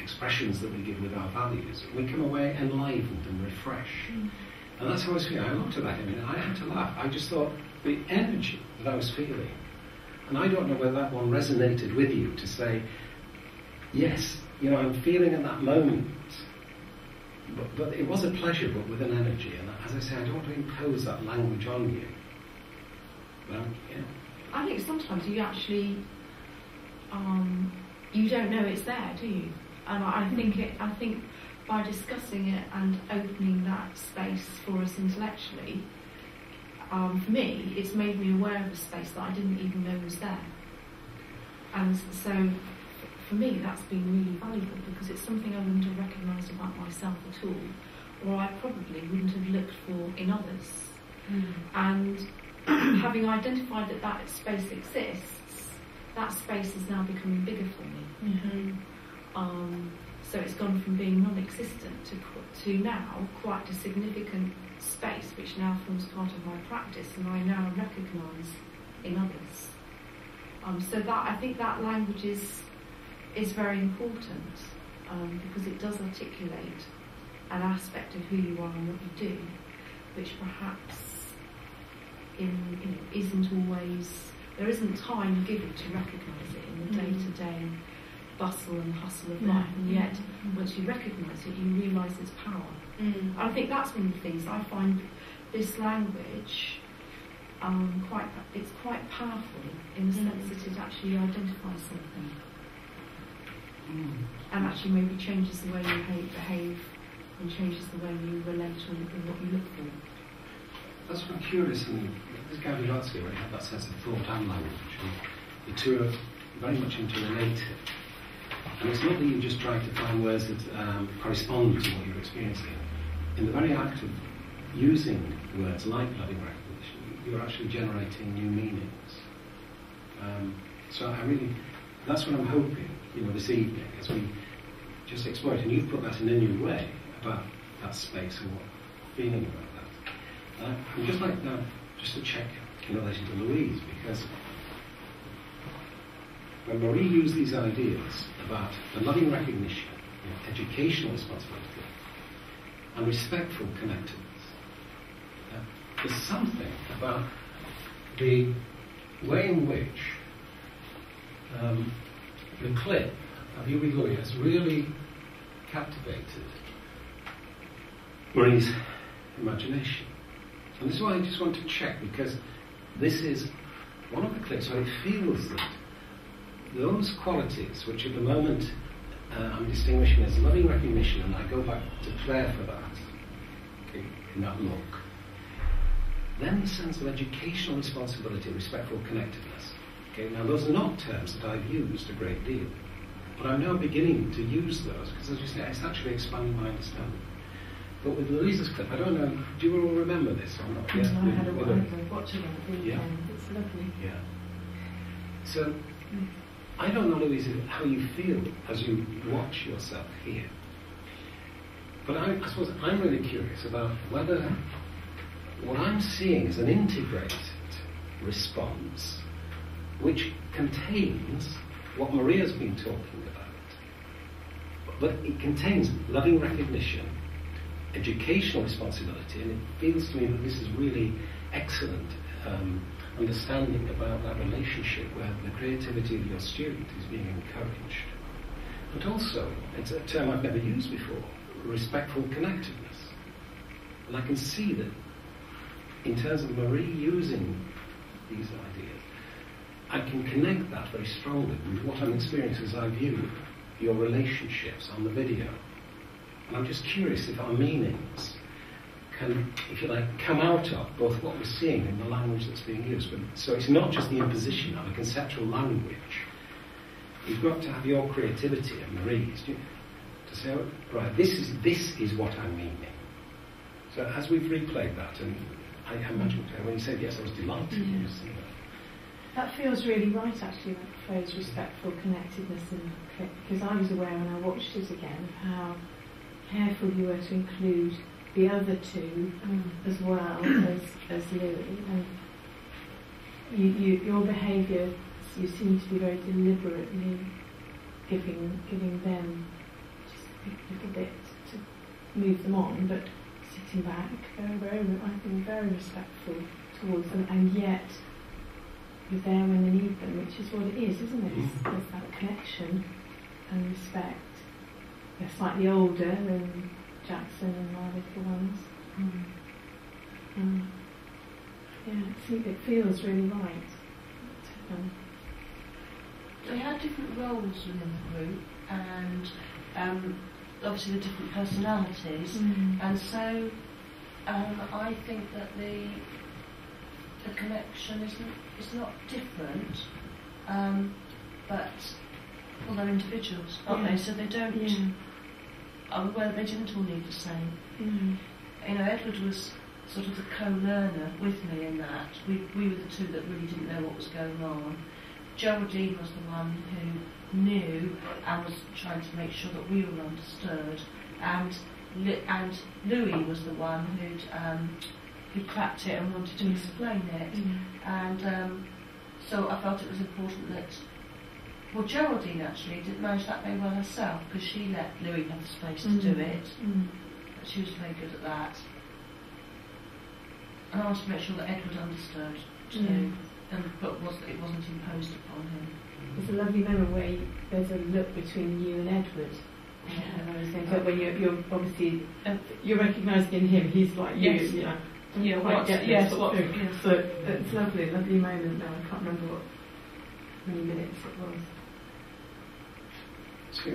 expressions that we give with our values, we come away enlivened and refreshed. And that's how I was feeling. I looked at that, I mean, I had to laugh. I just thought, the energy that I was feeling, and I don't know whether that one resonated with you, to say, yes, you know, I'm feeling at that moment, but it was a pleasure, but with an energy. And as I say, I don't want to impose that language on you. But you know. I think sometimes you actually, you don't know it's there, do you? And I think by discussing it and opening that space for us intellectually, for me, it's made me aware of a space that I didn't even know was there. And so, for me, that's been really valuable, because it's something I wouldn't have recognised about myself at all, or I probably wouldn't have looked for in others. And having identified that that space exists, that space is now becoming bigger for me. So it's gone from being non-existent to now quite a significant space, which now forms part of my practice, and I now recognise in others. So that, I think that language is very important, because it does articulate an aspect of who you are and what you do, which perhaps isn't always, there isn't time given to recognise it in the day-to-day bustle and hustle of life, and yet once you recognise it, you realise its power. I think that's one of the things I find this language it's quite powerful in the sense that it actually identifies something and actually maybe changes the way you behave and changes the way you relate or what you look for. That's what I'm curious, and this Gary Latsky, where he had that sense of thought and language, and the two are very much interrelated. And it's not that you just try to find words that correspond to what you're experiencing. In the very act of using words like loving recognition, you're actually generating new meanings. So that's what I'm hoping, this evening, as we just explore it. And you've put that in a new way about that space and what feeling about that. I'd just like now just to check in relation to Louise, because when Marie used these ideas about the loving recognition, educational responsibility, and respectful connectedness, there's something about the way in which the clip of You Be Louie has really captivated Marie's imagination. And this is why I just want to check, because this is one of the clips where it feels that those qualities which at the moment I'm distinguishing as loving recognition, and I go back to Claire for that, okay, in that look. Then the sense of educational responsibility, respectful connectedness. Okay, now those are not terms that I've used a great deal, but I'm now beginning to use those, because as you say, it's actually expanding my understanding. But with Louise's clip, I don't know, do you all remember this or not? Yes, I had a watch it on the weekend. Yeah. It's lovely. Yeah. So, I don't know, Louise, how you feel as you watch yourself here. But I suppose I'm really curious about whether what I'm seeing is an integrated response which contains what Maria's been talking about. But it contains loving recognition, educational responsibility, and it feels to me that this is really excellent understanding about that relationship where the creativity of your student is being encouraged. But also, it's a term I've never used before, respectful connectedness. And I can see that in terms of Marie using these ideas, I can connect that very strongly with what I'm experiencing as I view your relationships on the video. And I'm just curious if our meanings can, if you like, come out of both what we're seeing and the language that's being used. But, so it's not just the imposition of a conceptual language. You've got to have your creativity and Marie's to say, oh, right, this is what I'm meaning. So as we've replayed that, and I imagine when you said yes, I was delighted to see that. That feels really right, actually, that phrase respectful connectedness in the clip, because I was aware when I watched it again of how careful you were to include the other two as well as Louie, and your behaviour, you seem to be very deliberately giving them move them on, but sitting back, I think very respectful towards them, and yet you're there when they need them, which is what it is, isn't it? There's that connection and respect. They're slightly older than Jackson and my little ones. Yeah, it feels really right. They had different roles within the group, and obviously the different personalities, and so I think that the connection is not different, but well, they're individuals, aren't they? So they don't. Well, they didn't all need the same. You know, Edward was sort of the co-learner with me in that. We were the two that really didn't know what was going on. Geraldine was the one who knew and was trying to make sure that we were understood, and Louis was the one who cracked it and wanted to explain it, and so I felt it was important that. Well, Geraldine actually didn't manage that very well herself because she let Louis have the space to do it. But she was very good at that. And I wanted to make sure that Edward understood too, but it wasn't imposed upon him. There's a lovely moment where there's a look between you and Edward. But when you're obviously you're recognising in him, he's like you. Yes. So it's lovely moment. Now I can't remember what many minutes it was. So,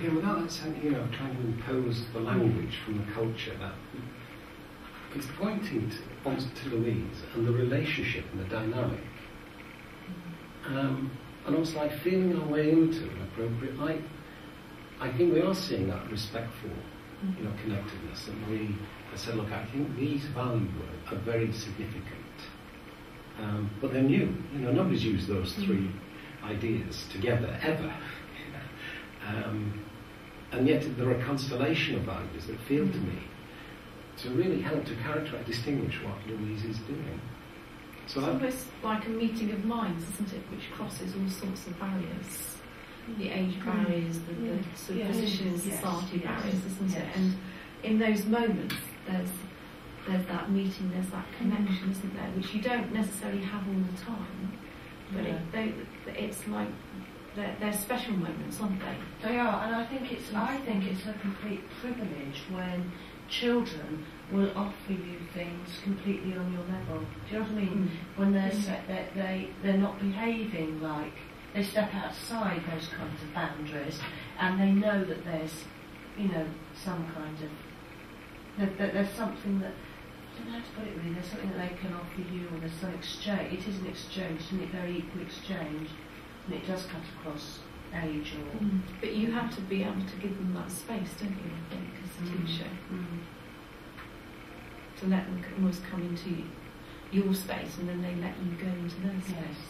without that sense, trying to impose the language from the culture, that it's pointing to Louise and the relationship and the dynamic, and also like feeling our way into an appropriate. I think we are seeing that respectful, connectedness, and we said, look, I think these values are very significant, but they're new. Nobody's used those three ideas together ever. And yet there are a constellation of values that feel to me to really help to characterize, distinguish what Louise is doing. So it's almost like a meeting of minds, isn't it, which crosses all sorts of barriers. The age barriers, the sort of position in society barriers, isn't it? And in those moments there's that meeting, there's that connection, isn't there, which you don't necessarily have all the time. But it's like they're special moments, aren't they? They are, and I think it's a complete privilege when children will offer you things completely on your level. Do you know what I mean? When they're not behaving like they step outside those kinds of boundaries, and they know that there's some kind of there's something that. I don't know how to put it really. There's something that they can offer you, or there's some exchange. It is an exchange, isn't it? Very equal exchange. And it does cut across age or... But you have to be able to give them that space, don't you, I think, as a teacher? To let them almost come into your space and then they let you go into their space.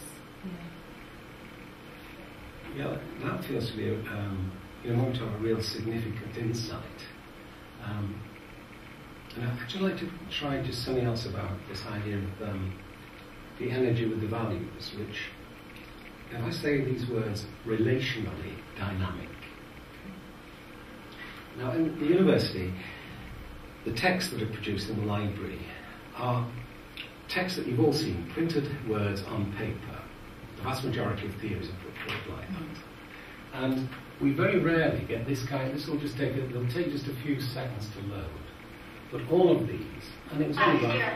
Yeah, that feels to be a moment of a real significant insight. And I'd actually like to try just something else about this idea of the energy with the values, which... If I say these words, relationally dynamic. Now, in the university, the texts that are produced in the library are texts that you've all seen, printed words on paper. The vast majority of theories are put forward like that. And we very rarely get this kind. This will just it'll take just a few seconds to load. But all of these, and it was only like...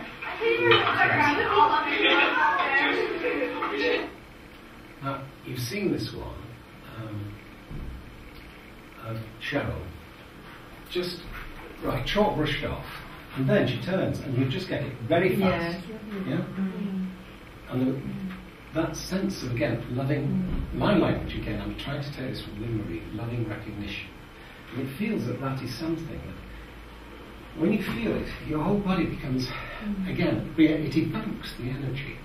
Now, you've seen this one of Cheryl, just, chalk brushed off, and then she turns, and you just get it very fast. And that sense of, again, loving, my language again, I'm trying to take this from Lynn Marie, loving recognition. And it feels that is something that, when you feel it, your whole body becomes, again, it evokes the energy.